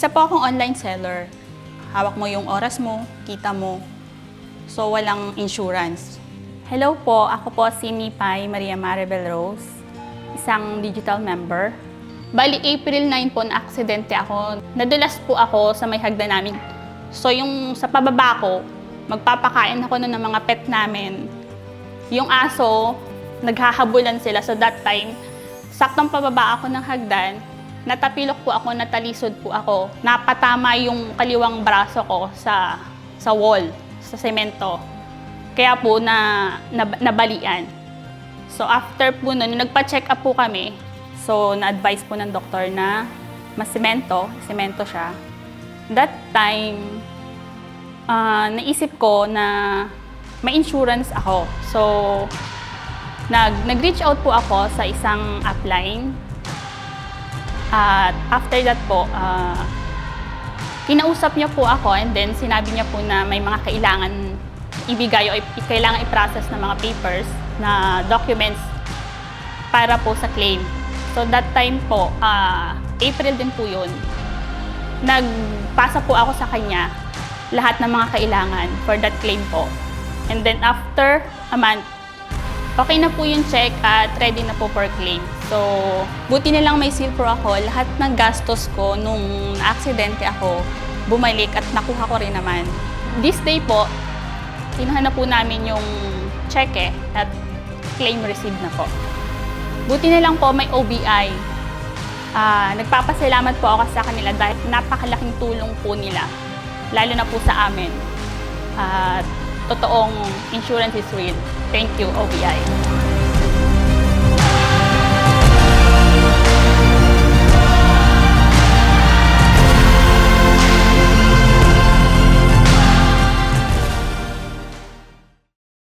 Isa po akong online seller. Hawak mo yung oras mo, kita mo. So, walang insurance. Hello po, ako po si Mipay Maria Maribel Rose, isang digital member. Bali, April 9 po na-aksidente ako. Nadulas po ako sa may hagdan namin. So, yung sa pababa ko, magpapakain ako ng mga pet namin. Yung aso, naghahabulan sila. So, that time, saktong pababa ako ng hagdan, natapilok po ako, natalisod po ako. Napatama yung kaliwang braso ko sa wall, sa semento. Kaya po nabalian. So after po nun, nagpa-check up po kami. So na-advise po ng doktor na semento siya. That time, naisip ko na may insurance ako. So nag-reach out po ako sa isang upline. At after that po, kinausap niya po ako and then sinabi niya po na may mga kailangan ibigay o kailangan i-process na mga papers na documents para po sa claim. So that time po, April din po yun, nagpasa po ako sa kanya lahat ng mga kailangan for that claim po. And then after a month, okay na po yung check at ready na po for claim. So, buti na lang may silver ako. Lahat ng gastos ko nung na-aksidente ako, bumalik at nakuha ko rin naman. This day po, kinuha na po namin yung check at claim received na po. Buti na lang po may OBI. Nagpapasalamat po ako sa kanila dahil napakalaking tulong po nila, lalo na po sa amin. Totoong insurance is real. Thank you, OBI.